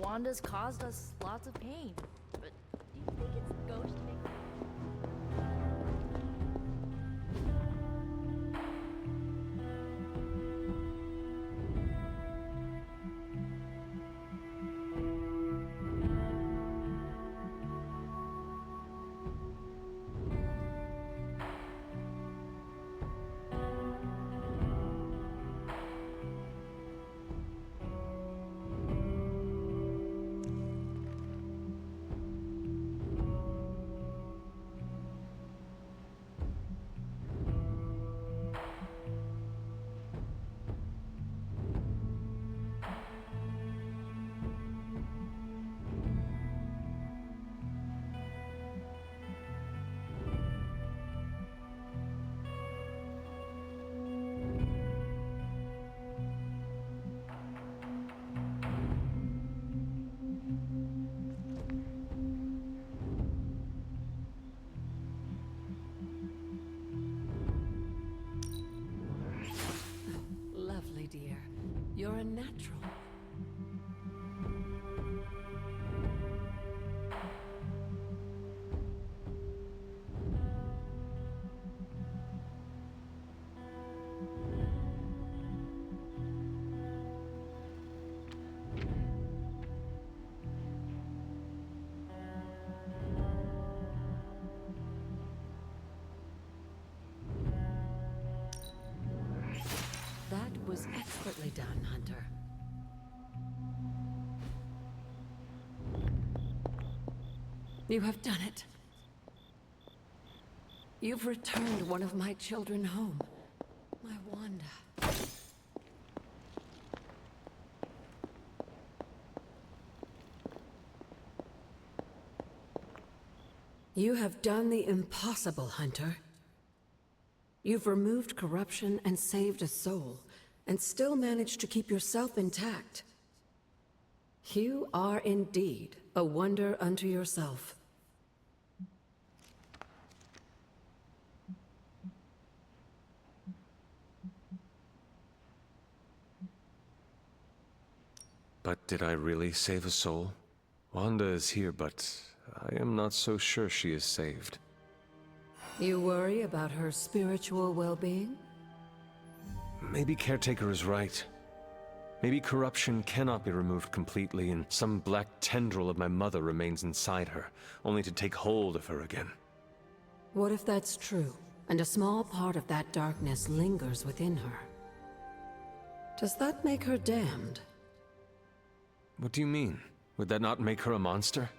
Wanda's caused us lots of pain. But do you think it's ghost making? Lovely, dear. You're a natural. That was expertly done, Hunter. You have done it. You've returned one of my children home. My Wanda. You have done the impossible, Hunter. You've removed corruption and saved a soul, and still managed to keep yourself intact. You are indeed a wonder unto yourself. But did I really save a soul? Wanda is here, but I am not so sure she is saved. You worry about her spiritual well-being? Maybe Caretaker is right. Maybe corruption cannot be removed completely, and some black tendril of my mother remains inside her, only to take hold of her again. What if that's true, and a small part of that darkness lingers within her? Does that make her damned? What do you mean? Would that not make her a monster?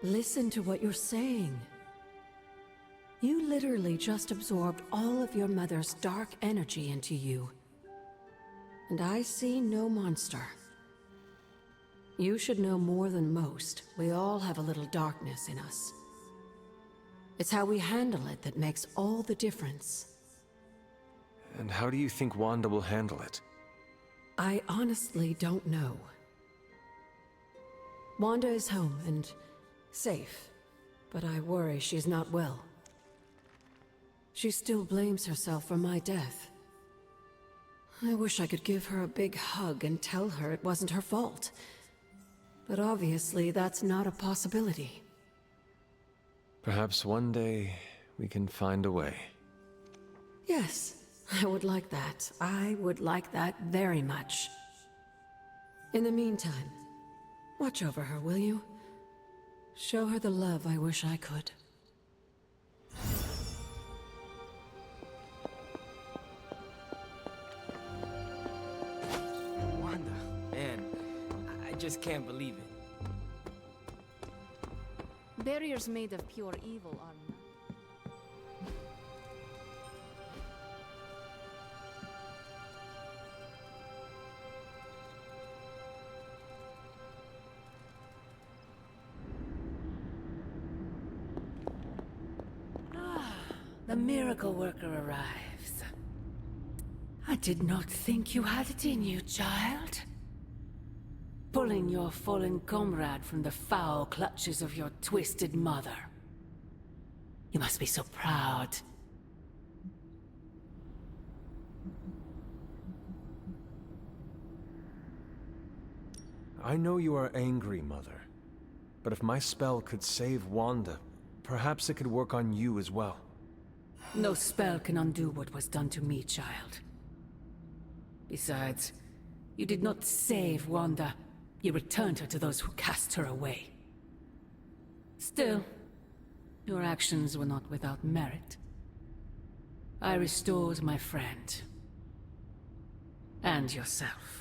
Listen to what you're saying. You literally just absorbed all of your mother's dark energy into you. And I see no monster. You should know more than most. We all have a little darkness in us. It's how we handle it that makes all the difference. And how do you think Wanda will handle it? I honestly don't know. Wanda is home and safe, but I worry she's not well. She still blames herself for my death. I wish I could give her a big hug and tell her it wasn't her fault. But obviously that's not a possibility. Perhaps one day we can find a way. Yes, I would like that. I would like that very much. In the meantime, watch over her, will you? Show her the love I wish I could. Wanda, man, I just can't believe it. Barriers made of pure evil are not. The miracle worker arrives. I did not think you had it in you, child. Pulling your fallen comrade from the foul clutches of your twisted mother. You must be so proud. I know you are angry, Mother. But if my spell could save Wanda, perhaps it could work on you as well. No spell can undo what was done to me, child. Besides, you did not save Wanda. You returned her to those who cast her away. Still, your actions were not without merit. I restored my friend. And yourself.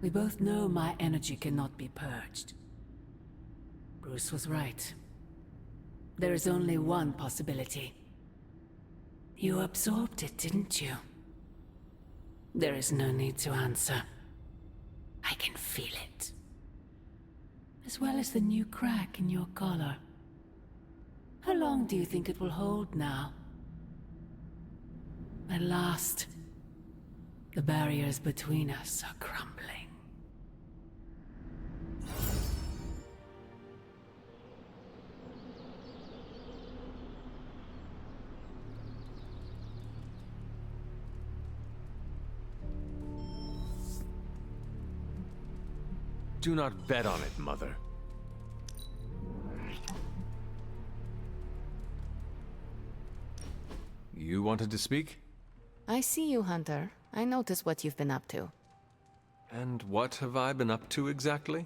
We both know my energy cannot be purged. Bruce was right. There is only one possibility. You absorbed it, didn't you? There is no need to answer. I can feel it. As well as the new crack in your collar. How long do you think it will hold now? At last, the barriers between us are crumbling. Do not bet on it, Mother. You wanted to speak? I see you, Hunter. I notice what you've been up to. And what have I been up to exactly?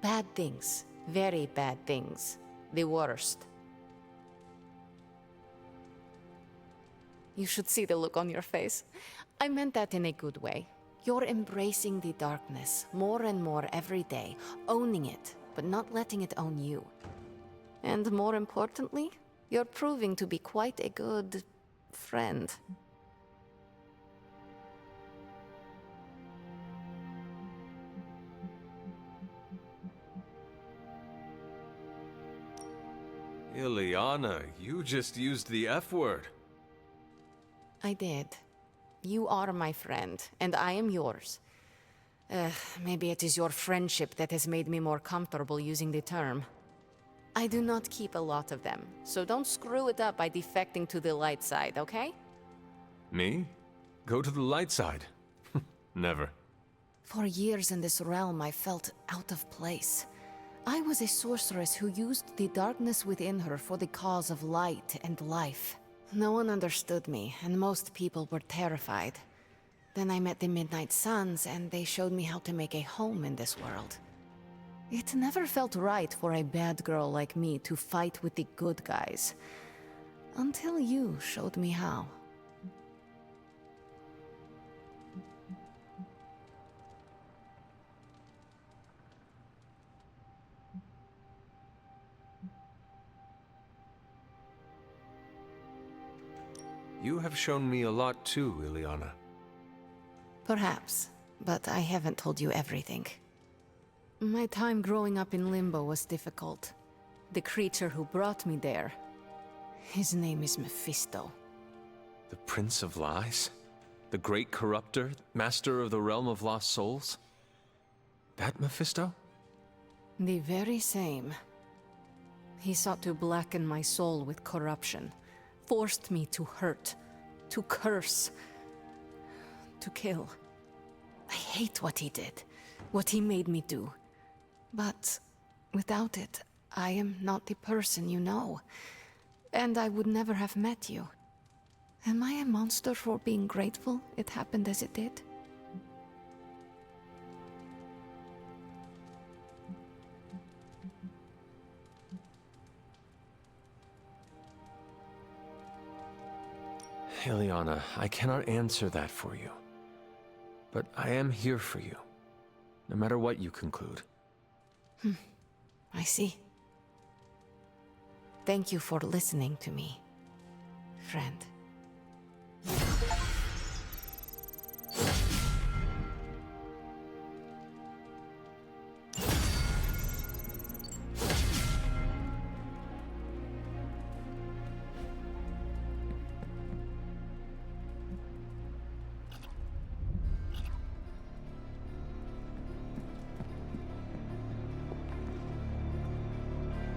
Bad things. Very bad things. The worst. You should see the look on your face. I meant that in a good way. You're embracing the darkness more and more every day, owning it, but not letting it own you. And more importantly, you're proving to be quite a good friend. Ileana, you just used the F word. I did. You are my friend, and I am yours. Maybe it is your friendship that has made me more comfortable using the term. I do not keep a lot of them, so don't screw it up by defecting to the light side, okay? Me? Go to the light side? Never. For years in this realm, I felt out of place. I was a sorceress who used the darkness within her for the cause of light and life. No one understood me, and most people were terrified. Then I met the Midnight Suns, and they showed me how to make a home in this world. It never felt right for a bad girl like me to fight with the good guys. Until you showed me how. You have shown me a lot too, Ileana. Perhaps, but I haven't told you everything. My time growing up in Limbo was difficult. The creature who brought me there, his name is Mephisto. The Prince of Lies? The Great Corruptor? Master of the Realm of Lost Souls? That Mephisto? The very same. He sought to blacken my soul with corruption. Forced me to hurt, to curse, to kill. I hate what he did, what he made me do. But without it, I am not the person you know. And I would never have met you. Am I a monster for being grateful it happened as it did? Ileana, I cannot answer that for you. But I am here for you, no matter what you conclude. I see. Thank you for listening to me, friend.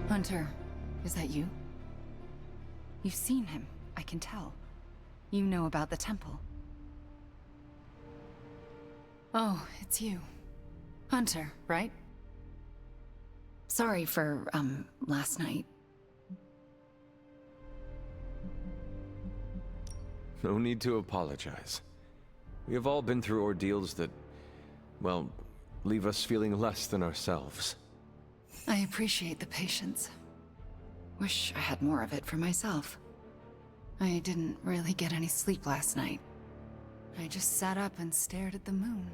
Hunter, is that you? You've seen him, I can tell. You know about the temple. Oh, it's you. Hunter, right? Sorry for, last night. No need to apologize. We have all been through ordeals that, well, leave us feeling less than ourselves. I appreciate the patience. Wish I had more of it for myself. I didn't really get any sleep last night. I just sat up and stared at the moon.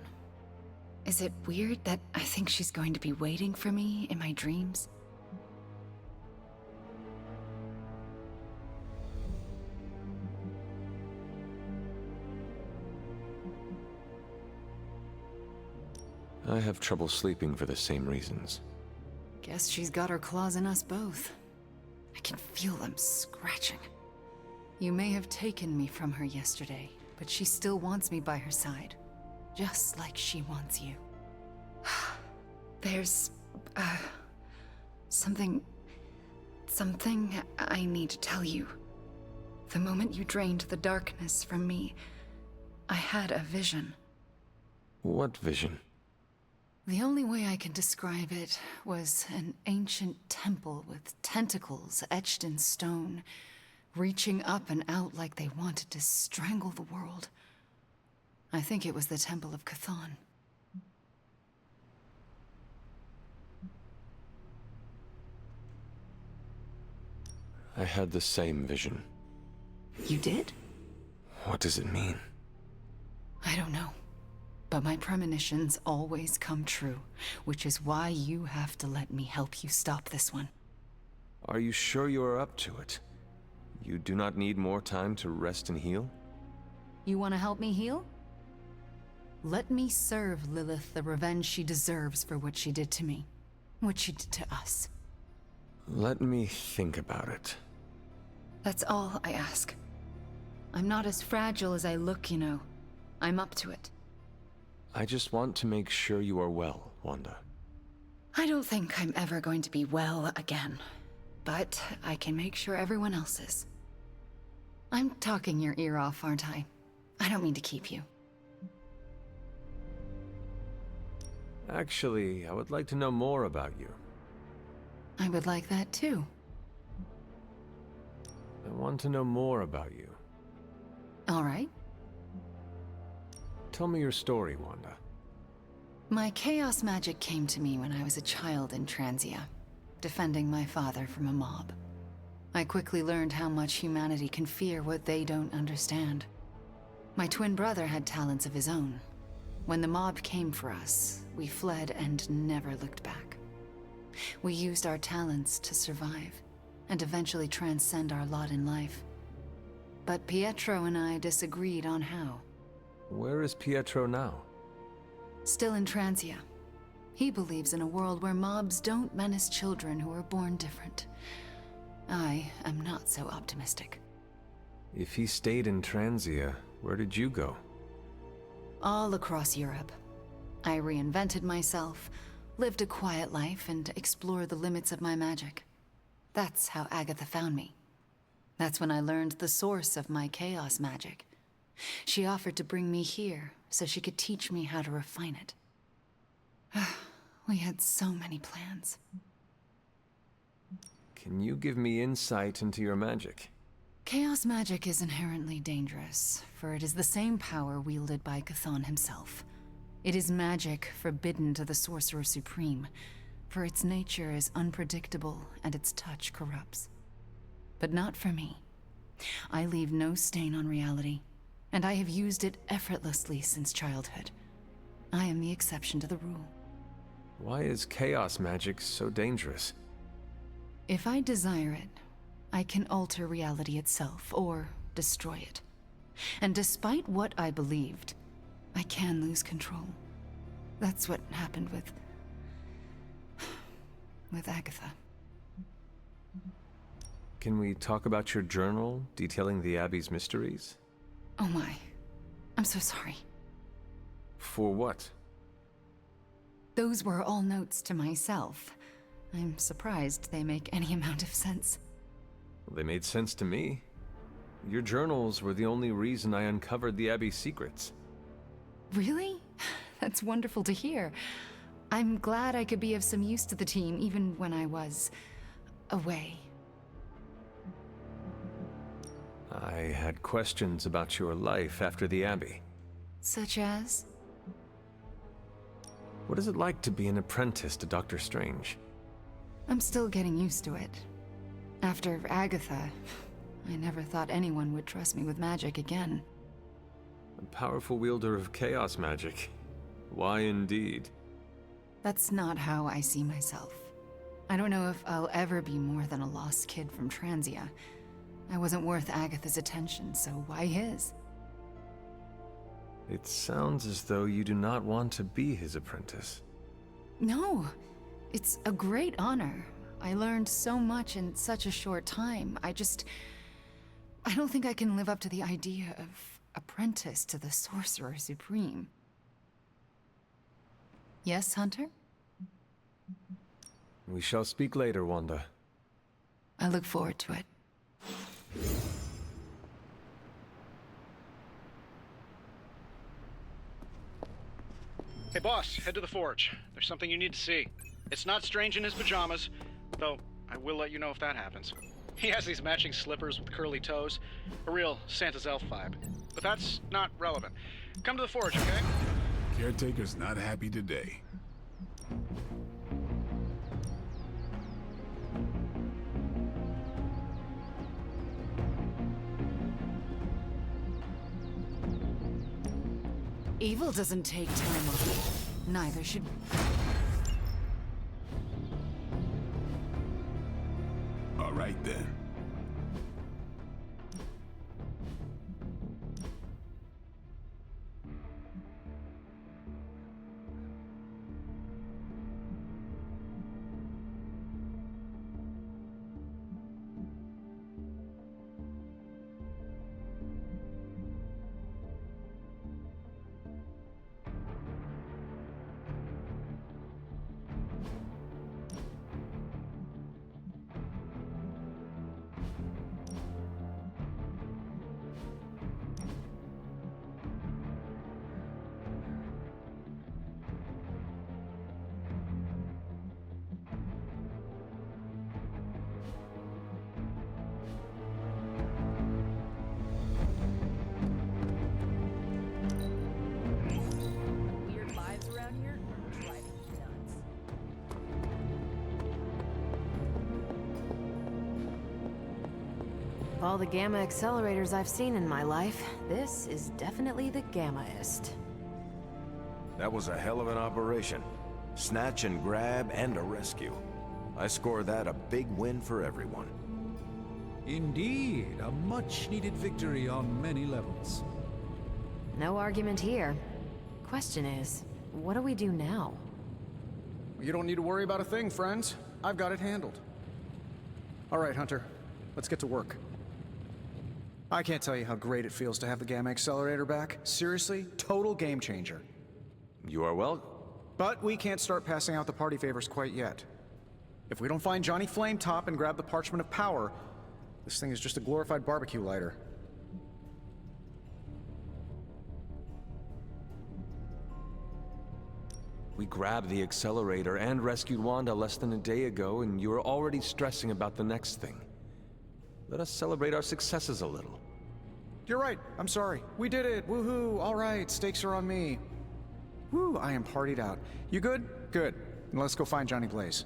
Is it weird that I think she's going to be waiting for me in my dreams? I have trouble sleeping for the same reasons. Guess she's got her claws in us both. I can feel them scratching. You may have taken me from her yesterday, but she still wants me by her side. Just like she wants you. There's, something I need to tell you. The moment you drained the darkness from me, I had a vision. What vision? The only way I can describe it was an ancient temple with tentacles etched in stone, reaching up and out like they wanted to strangle the world. I think it was the Temple of Chthon. I had the same vision. You did? What does it mean? I don't know. But my premonitions always come true, which is why you have to let me help you stop this one. Are you sure you are up to it? You do not need more time to rest and heal? You want to help me heal? Let me serve Lilith the revenge she deserves for what she did to me. What she did to us. Let me think about it. That's all I ask. I'm not as fragile as I look, you know. I'm up to it. I just want to make sure you are well, Wanda. I don't think I'm ever going to be well again. But I can make sure everyone else is. I'm talking your ear off, aren't I? I don't mean to keep you. Actually, I would like to know more about you. I would like that too. I want to know more about you. All right. Tell me your story, Wanda. My chaos magic came to me when I was a child in Transia, defending my father from a mob. I quickly learned how much humanity can fear what they don't understand. My twin brother had talents of his own. When the mob came for us, we fled and never looked back. We used our talents to survive, and eventually transcend our lot in life. But Pietro and I disagreed on how. Where is Pietro now? Still in Transia. He believes in a world where mobs don't menace children who are born different. I am not so optimistic. If he stayed in Transia, where did you go? All across Europe. I reinvented myself, lived a quiet life, and explored the limits of my magic. That's how Agatha found me. That's when I learned the source of my chaos magic. She offered to bring me here so she could teach me how to refine it. We had so many plans. Can you give me insight into your magic? Chaos magic is inherently dangerous, for it is the same power wielded by Chthon himself. It is magic forbidden to the Sorcerer Supreme, for its nature is unpredictable and its touch corrupts. But not for me. I leave no stain on reality, and I have used it effortlessly since childhood. I am the exception to the rule. Why is chaos magic so dangerous? If I desire it, I can alter reality itself, or destroy it. And despite what I believed, I can lose control. That's what happened with Agatha. Can we talk about your journal detailing the Abbey's mysteries? Oh my. I'm so sorry. For what? Those were all notes to myself. I'm surprised they make any amount of sense. They made sense to me. Your journals were the only reason I uncovered the Abbey's secrets. Really? That's wonderful to hear. I'm glad I could be of some use to the team, even when I was away. I had questions about your life after the Abbey. Such as? What is it like to be an apprentice to Doctor Strange? I'm still getting used to it. After Agatha, I never thought anyone would trust me with magic again. A powerful wielder of chaos magic. Why indeed? That's not how I see myself. I don't know if I'll ever be more than a lost kid from Transia. I wasn't worth Agatha's attention, so why his? It sounds as though you do not want to be his apprentice. No, it's a great honor. I learned so much in such a short time. I don't think I can live up to the idea of apprentice to the Sorcerer Supreme. Yes, Hunter? We shall speak later, Wanda. I look forward to it. Hey boss, head to the forge. There's something you need to see. It's not Strange in his pajamas, though I will let you know if that happens. He has these matching slippers with curly toes. A real Santa's elf vibe. But that's not relevant. Come to the forge, okay? Caretaker's not happy today. Evil doesn't take time off. Neither should... All right then. Weird vibes around here are driving me nuts. Of all the gamma accelerators I've seen in my life, this is definitely the gammaest. That was a hell of an operation. Snatch and grab and a rescue. I score that a big win for everyone. Indeed, a much-needed victory on many levels. No argument here. Question is, what do we do now? You don't need to worry about a thing, friends. I've got it handled. All right, Hunter. Let's get to work. I can't tell you how great it feels to have the Gamma Accelerator back. Seriously, total game changer. You are well. But we can't start passing out the party favors quite yet. If we don't find Johnny Flametop and grab the Parchment of Power, this thing is just a glorified barbecue lighter. We grabbed the accelerator and rescued Wanda less than a day ago, and you are already stressing about the next thing. Let us celebrate our successes a little. You're right. I'm sorry. We did it. Woohoo. All right. Stakes are on me. Woo, I am partied out. You good? Good. Then let's go find Johnny Blaze.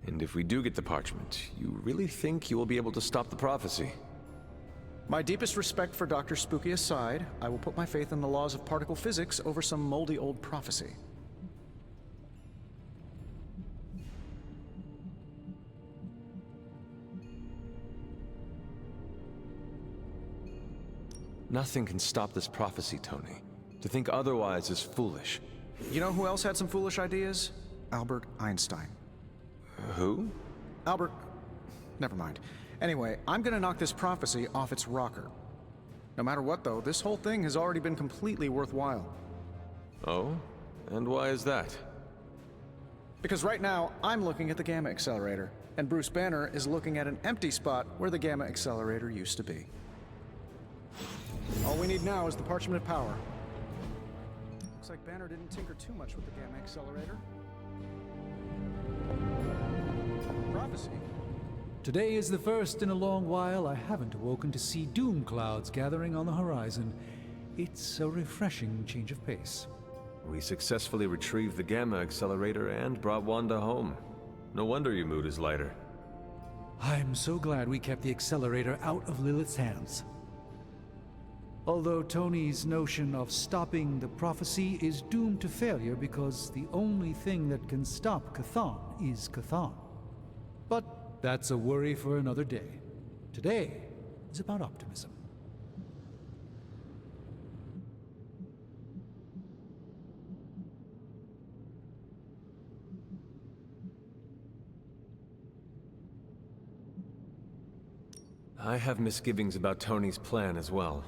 And if we do get the parchment, you really think you will be able to stop the prophecy? My deepest respect for Dr. Spooky aside, I will put my faith in the laws of particle physics over some moldy old prophecy. Nothing can stop this prophecy, Tony. To think otherwise is foolish. You know who else had some foolish ideas? Albert Einstein. Who? Albert... Never mind. Anyway, I'm gonna knock this prophecy off its rocker. No matter what, though, this whole thing has already been completely worthwhile. Oh? And why is that? Because right now, I'm looking at the Gamma Accelerator, and Bruce Banner is looking at an empty spot where the Gamma Accelerator used to be. All we need now is the Parchment of Power. Looks like Banner didn't tinker too much with the Gamma Accelerator. Prophecy? Today is the first in a long while I haven't awoken to see doom clouds gathering on the horizon. It's a refreshing change of pace. We successfully retrieved the Gamma Accelerator and brought Wanda home. No wonder your mood is lighter. I'm so glad we kept the accelerator out of Lilith's hands. Although Tony's notion of stopping the prophecy is doomed to failure because the only thing that can stop Chthon is Chthon. But that's a worry for another day. Today is about optimism. I have misgivings about Tony's plan as well.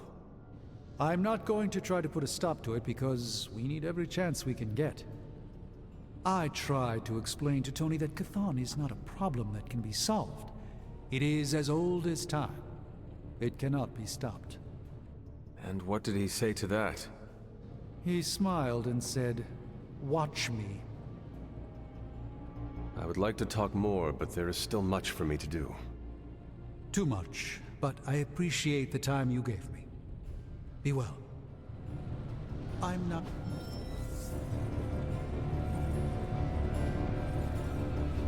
I'm not going to try to put a stop to it because we need every chance we can get. I tried to explain to Tony that Chthon is not a problem that can be solved. It is as old as time. It cannot be stopped. And what did he say to that? He smiled and said, "Watch me." I would like to talk more, but there is still much for me to do. Too much, but I appreciate the time you gave me. Be well. I'm not...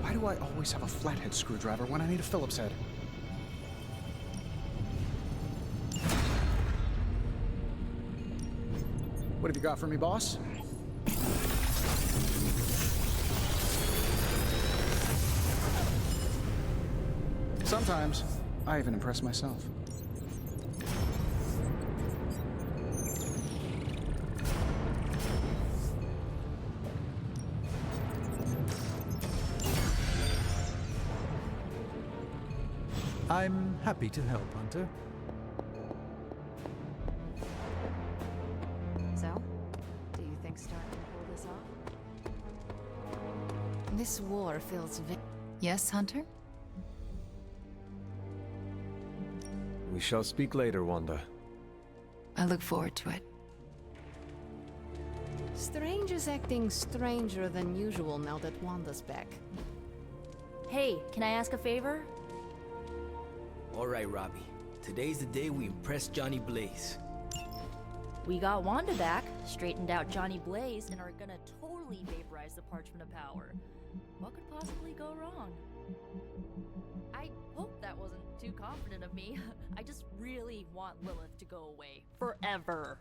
Why do I always have a flathead screwdriver when I need a Phillips head? What have you got for me, boss? Sometimes, I even impress myself. I'm happy to help, Hunter. So, do you think Stark can pull this off? This war feels Yes, Hunter? We shall speak later, Wanda. I look forward to it. Strange is acting stranger than usual now that Wanda's back. Hey, can I ask a favor? Alright, Robbie. Today's the day we impress Johnny Blaze. We got Wanda back, straightened out Johnny Blaze, and are gonna totally vaporize the Parchment of Power. What could possibly go wrong? I hope that wasn't too confident of me. I just really want Lilith to go away. Forever.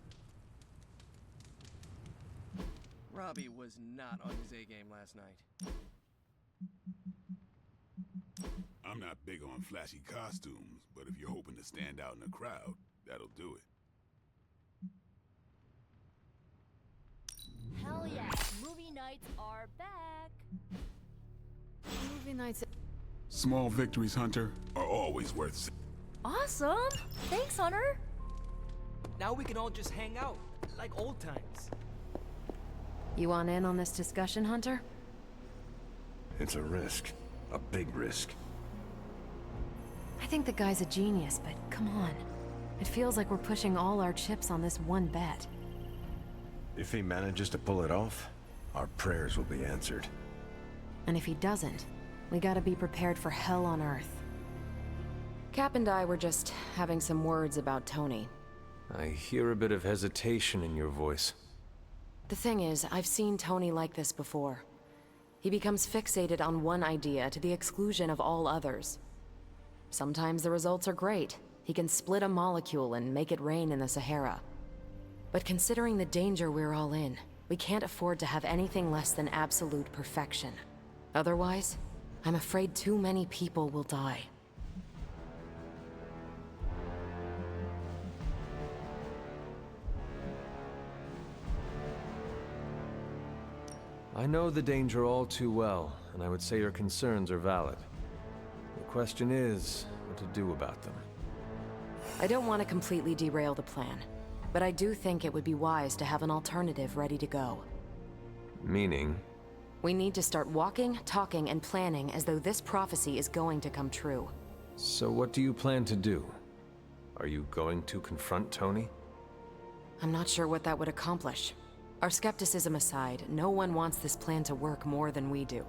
Robbie was not on his A-game last night. I'm not big on flashy costumes, but if you're hoping to stand out in a crowd, that'll do it. Hell yeah, movie nights are back. Movie nights... Small victories, Hunter, are always worth... Awesome! Thanks, Hunter! Now we can all just hang out, like old times. You want in on this discussion, Hunter? It's a risk. A big risk. I think the guy's a genius, but come on. It feels like we're pushing all our chips on this one bet. If he manages to pull it off, our prayers will be answered. And if he doesn't, we gotta be prepared for hell on Earth. Cap and I were just having some words about Tony. I hear a bit of hesitation in your voice. The thing is, I've seen Tony like this before. He becomes fixated on one idea to the exclusion of all others. Sometimes the results are great. He can split a molecule and make it rain in the Sahara. But considering the danger we're all in, we can't afford to have anything less than absolute perfection. Otherwise, I'm afraid too many people will die. I know the danger all too well, and I would say your concerns are valid. The question is, what to do about them. I don't want to completely derail the plan, but I do think it would be wise to have an alternative ready to go. Meaning? We need to start walking, talking, and planning as though this prophecy is going to come true. So what do you plan to do? Are you going to confront Tony? I'm not sure what that would accomplish. Our skepticism aside, no one wants this plan to work more than we do.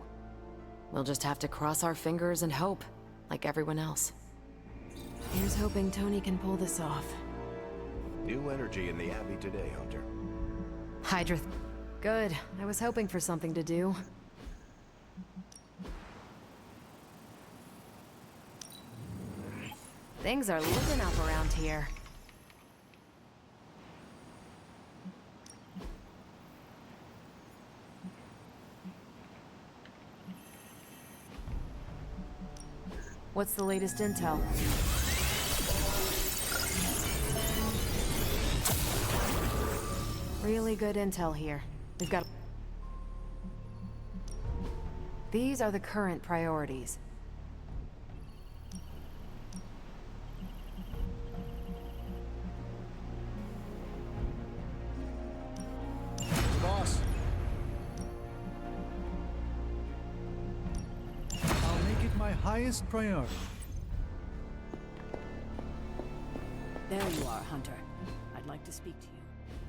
We'll just have to cross our fingers and hope, like everyone else. Here's hoping Tony can pull this off. New energy in the Abbey today, Hunter. Hydra... Good. I was hoping for something to do. Things are looking up around here. What's the latest intel? Really good intel here. We've got... These are the current priorities. Boss. I'll make it my highest priority. There you are, Hunter. I'd like to speak to you,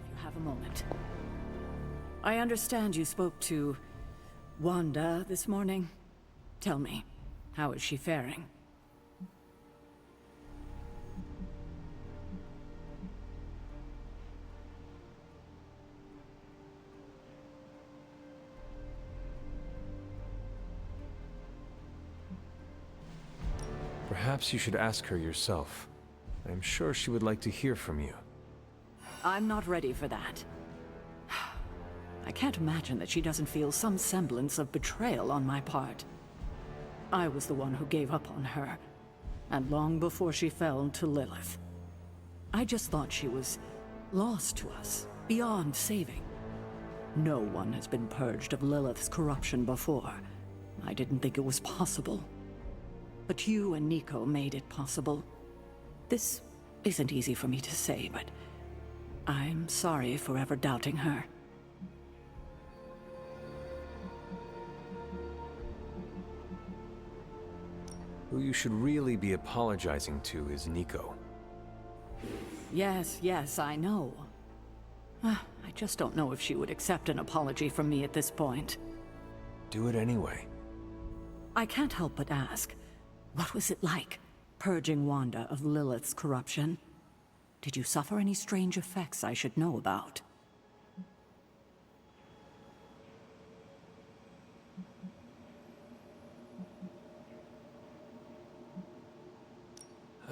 if you have a moment. I understand you spoke to Wanda this morning. Tell me, how is she faring? Perhaps you should ask her yourself. I'm sure she would like to hear from you. I'm not ready for that. I can't imagine that she doesn't feel some semblance of betrayal on my part. I was the one who gave up on her, and long before she fell to Lilith. I just thought she was lost to us, beyond saving. No one has been purged of Lilith's corruption before. I didn't think it was possible. But you and Nico made it possible. This isn't easy for me to say, but I'm sorry for ever doubting her. Who you should really be apologizing to is Nico. Yes, I know. I just don't know if she would accept an apology from me at this point. Do it anyway. I can't help but ask, what was it like, purging Wanda of Lilith's corruption? Did you suffer any strange effects I should know about?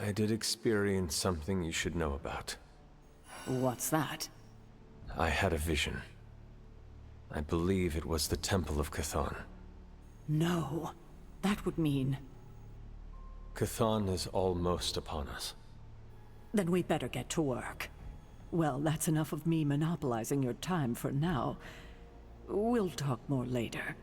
I did experience something you should know about. What's that? I had a vision. I believe it was the Temple of Chthon. No. That would mean... Chthon is almost upon us. Then we better get to work. Well, that's enough of me monopolizing your time for now. We'll talk more later.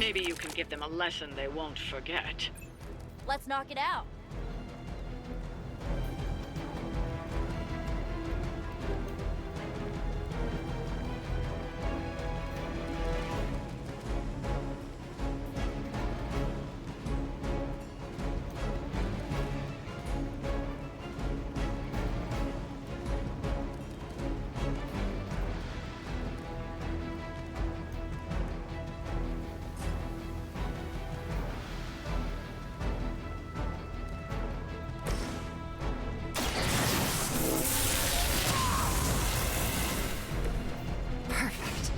Maybe you can give them a lesson they won't forget. Let's knock it out. Perfect.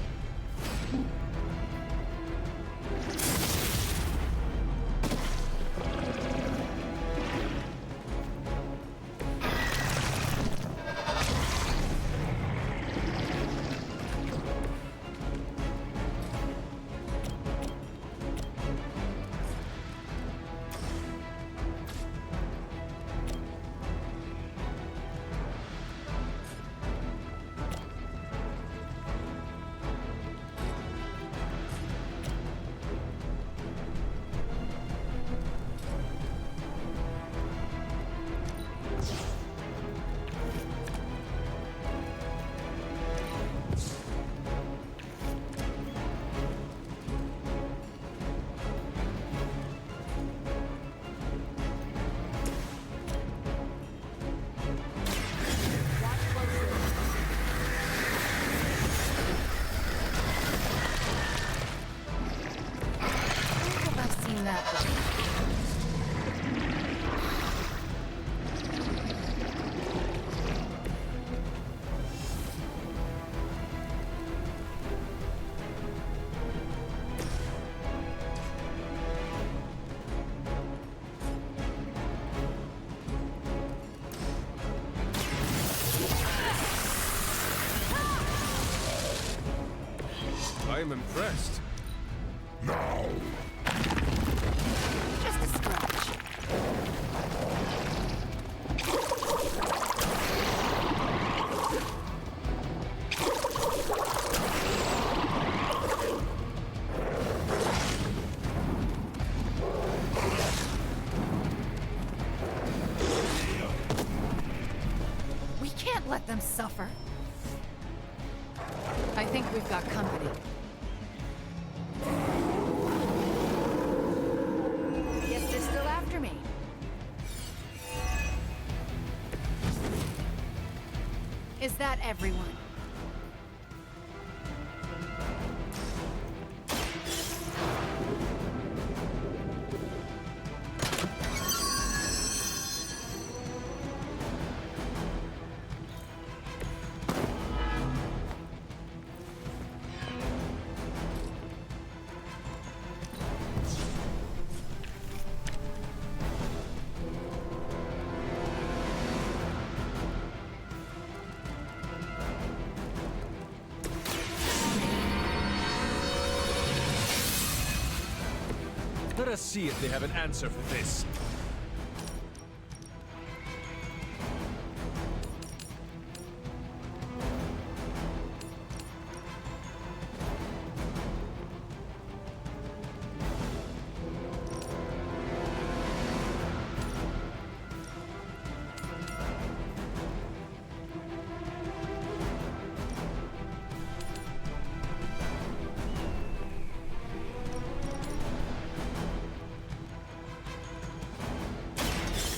I've seen that before. I am impressed. Now! Just a scratch. We can't let them suffer. I think we've got company. Guess they're still after me. Is that everyone? Let us see if they have an answer for this.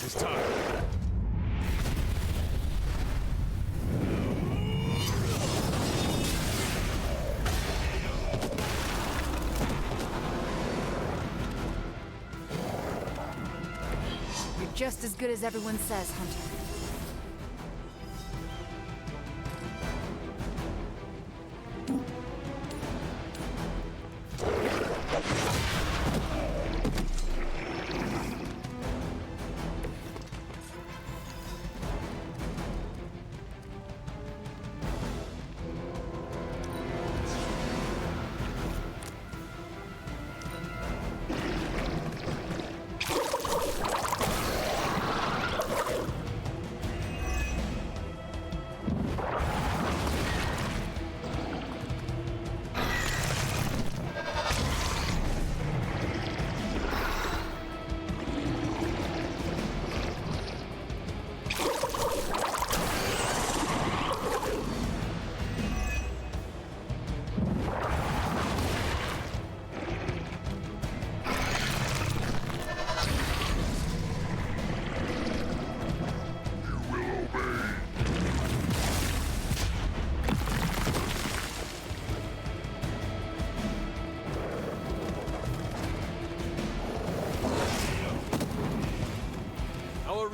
It's time. You're just as good as everyone says, Hunter.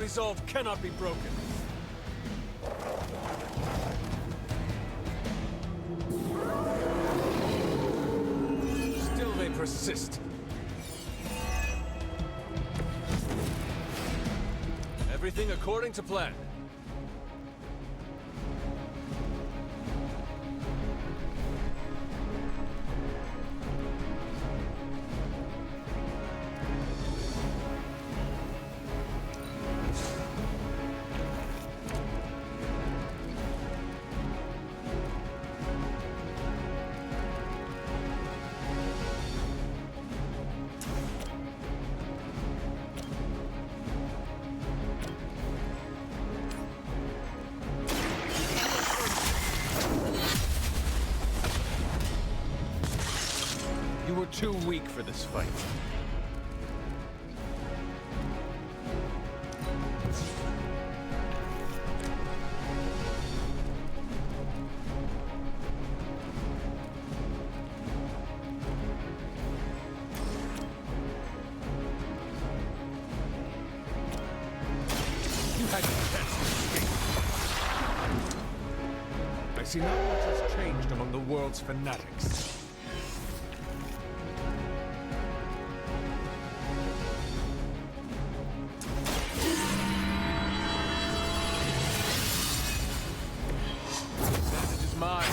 resolve cannot be broken. Still they persist. Everything according to plan. You were too weak for this fight. You had your chance to escape. I see not much has changed among the world's fanatics. Advantage is mine.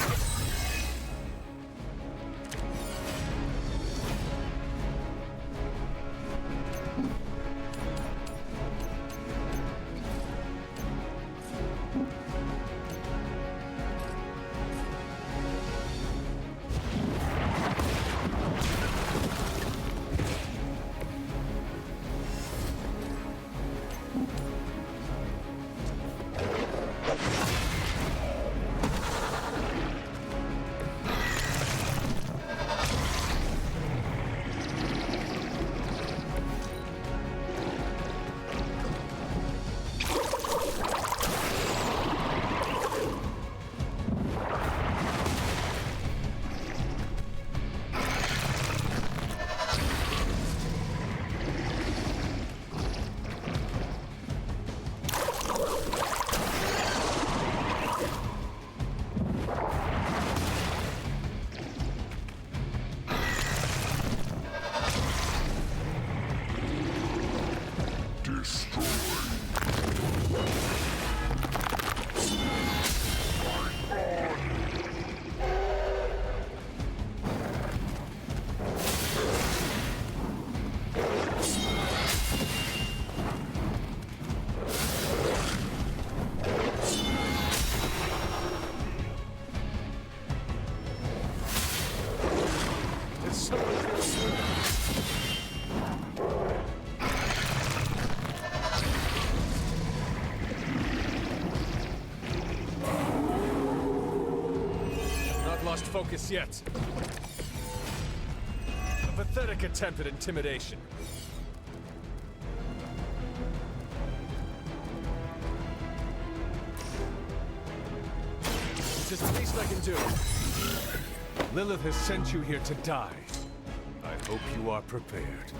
Lost focus yet. A pathetic attempt at intimidation. It's just the least I can do. Lilith has sent you here to die. I hope you are prepared.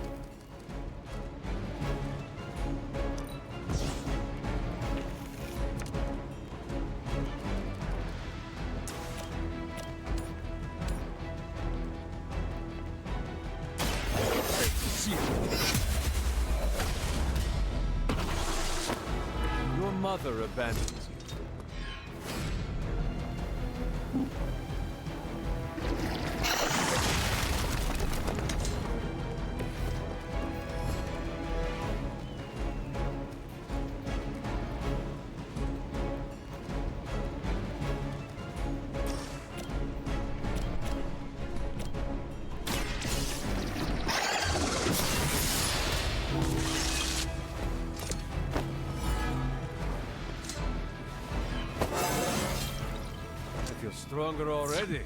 Your mother abandons you. You're stronger already.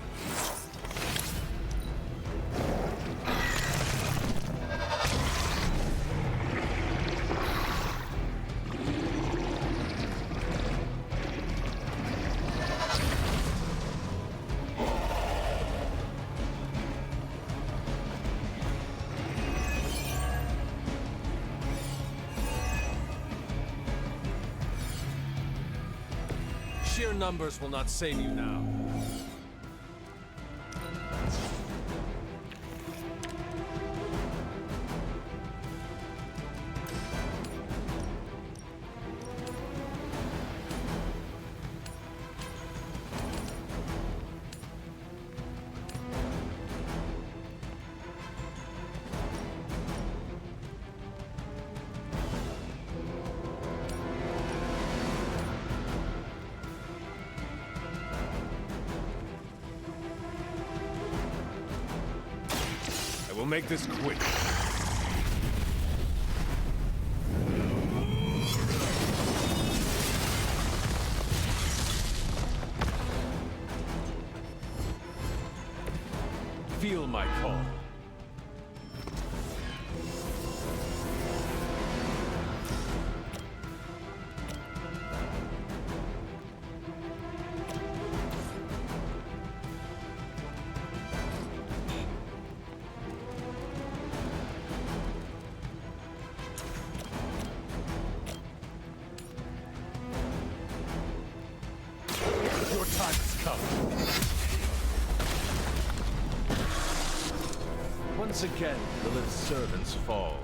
Sheer numbers will not save you now. We'll make this quick. Feel my call. Your time has come. Once again, Lilith's servants fall.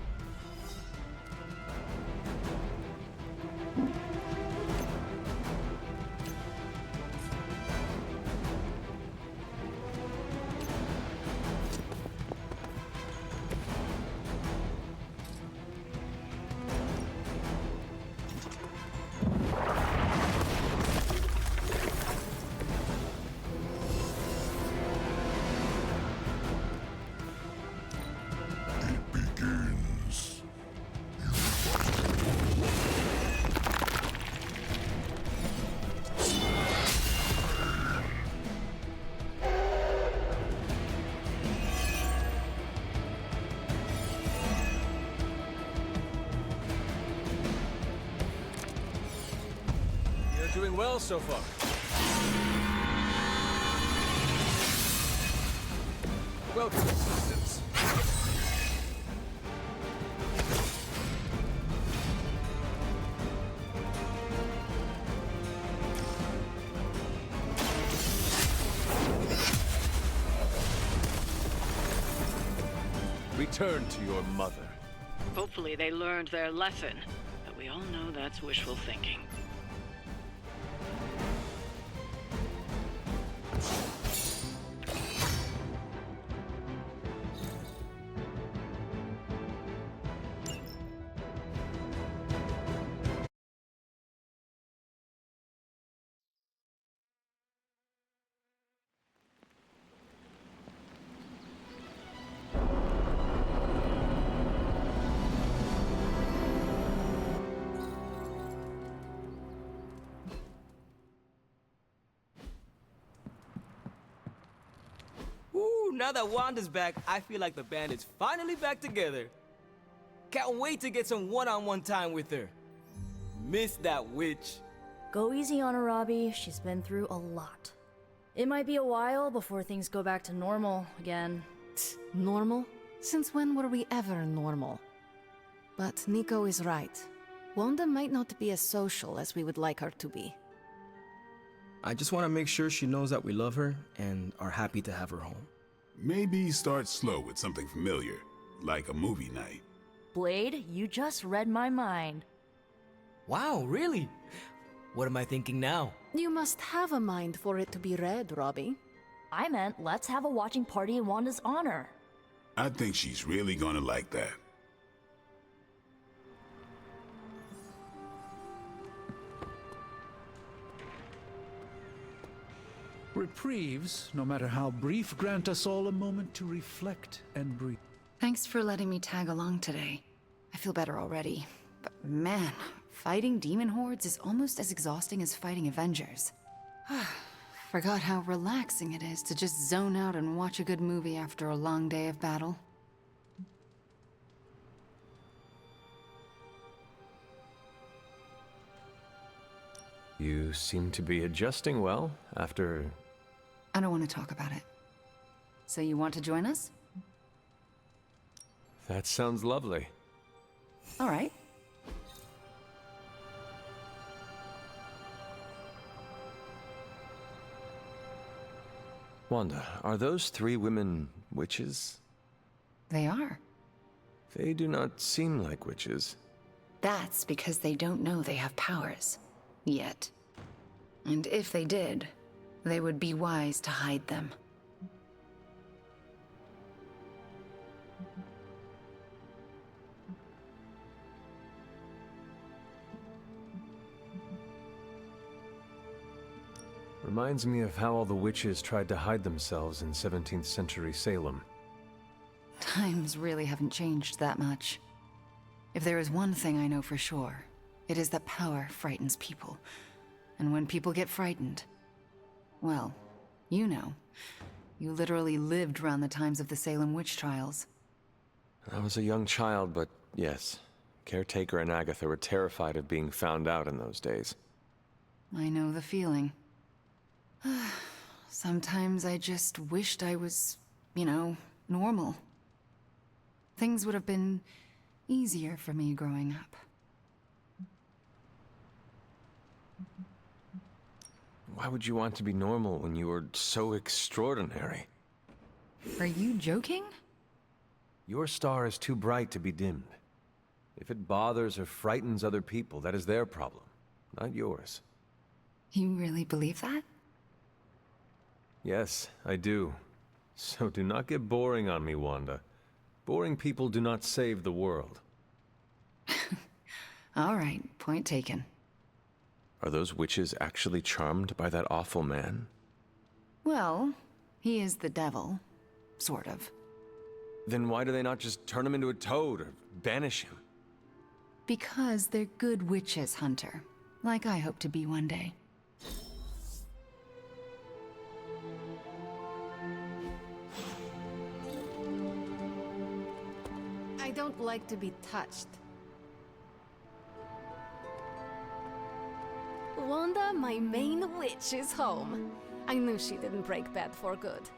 Doing well so far. Welcome, assistants. Return to your mother. Hopefully they learned their lesson, but we all know that's wishful thinking. Ooh, now that Wanda's back, I feel like the band is finally back together. Can't wait to get some one-on-one time with her. Miss that witch. Go easy on her, Robbie. She's been through a lot. It might be a while before things go back to normal again. Normal? Since when were we ever normal? But Nico is right. Wanda might not be as social as we would like her to be. I just want to make sure she knows that we love her and are happy to have her home. Maybe start slow with something familiar, like a movie night. Blade, you just read my mind. Wow, really? What am I thinking now? You must have a mind for it to be read, Robbie. I meant let's have a watching party in Wanda's honor. I think she's really gonna like that. Reprieves, no matter how brief, grant us all a moment to reflect and breathe. Thanks for letting me tag along today. I feel better already. But man, fighting demon hordes is almost as exhausting as fighting Avengers. Forgot how relaxing it is to just zone out and watch a good movie after a long day of battle. You seem to be adjusting well after... I don't want to talk about it. So you want to join us? That sounds lovely. All right. Wanda, are those three women witches? They are. They do not seem like witches. That's because they don't know they have powers. Yet. And if they did, they would be wise to hide them. Reminds me of how all the witches tried to hide themselves in 17th century Salem. Times really haven't changed that much. If there is one thing I know for sure, it is that power frightens people. And when people get frightened, well, you know. You literally lived around the times of the Salem witch trials. I was a young child, but yes. Caretaker and Agatha were terrified of being found out in those days. I know the feeling. Sometimes I just wished I was, you know, normal. Things would have been easier for me growing up. Why would you want to be normal when you were so extraordinary? Are you joking? Your star is too bright to be dimmed. If it bothers or frightens other people, that is their problem, not yours. You really believe that? Yes, I do. So do not get boring on me, Wanda. Boring people do not save the world. All right, point taken. Are those witches actually charmed by that awful man? Well, he is the devil. Sort of. Then why do they not just turn him into a toad or banish him? Because they're good witches, Hunter. Like I hope to be one day. I don't like to be touched. Wanda, my main witch, is home. I knew she didn't break bad for good.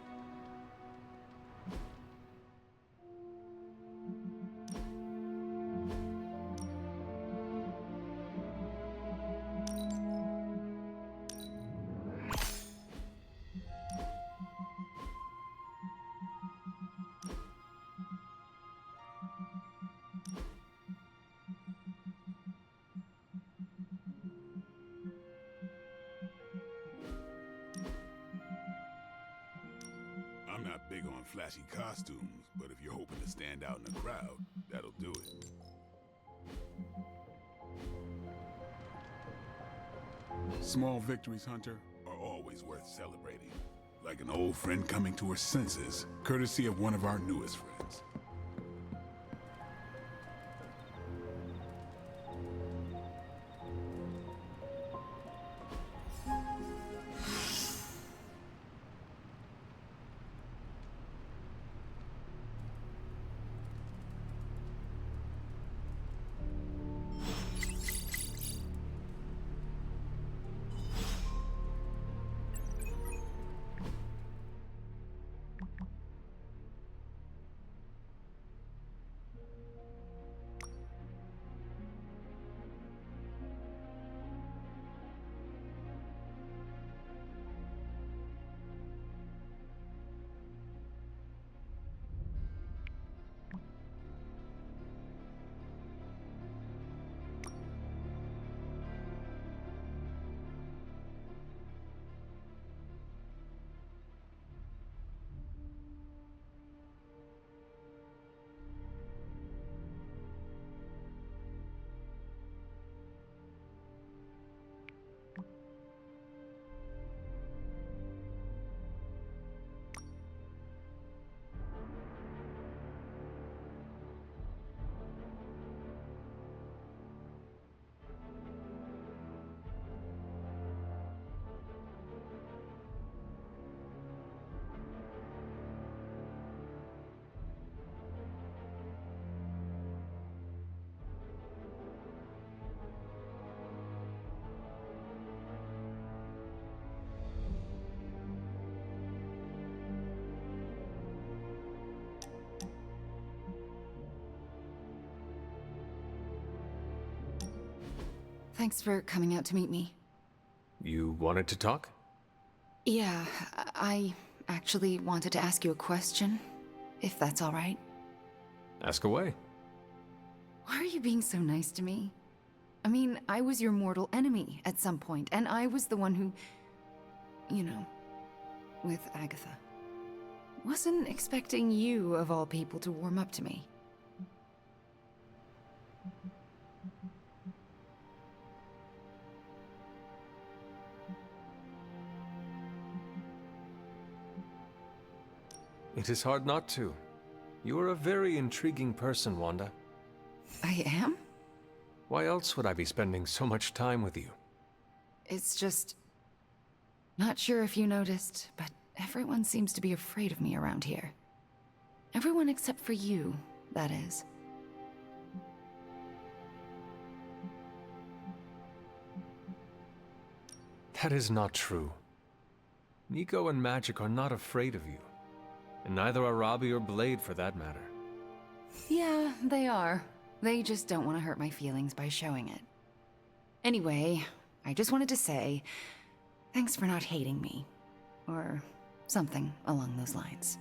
I'm not big on flashy costumes, but if you're hoping to stand out in a crowd, that'll do it. Small victories, Hunter, are always worth celebrating. Like an old friend coming to her senses, courtesy of one of our newest friends. Thanks for coming out to meet me. You wanted to talk? Yeah, I actually wanted to ask you a question, if that's all right. Ask away. Why are you being so nice to me? I mean, I was your mortal enemy at some point, and I was the one who... you know, with Agatha. Wasn't expecting you, of all people, to warm up to me. It is hard not to. You are a very intriguing person, Wanda. I am? Why else would I be spending so much time with you? It's just... not sure if you noticed, but everyone seems to be afraid of me around here. Everyone except for you, that is. That is not true. Nico and Magic are not afraid of you. And neither are Robbie or Blade, for that matter. Yeah, they are. They just don't want to hurt my feelings by showing it. Anyway, I just wanted to say, thanks for not hating me. Or something along those lines.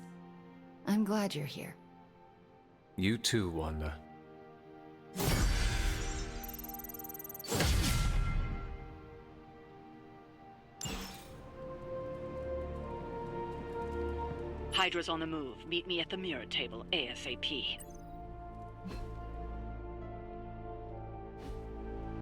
I'm glad you're here. You too, Wanda. Hydra's on the move. Meet me at the mirror table ASAP.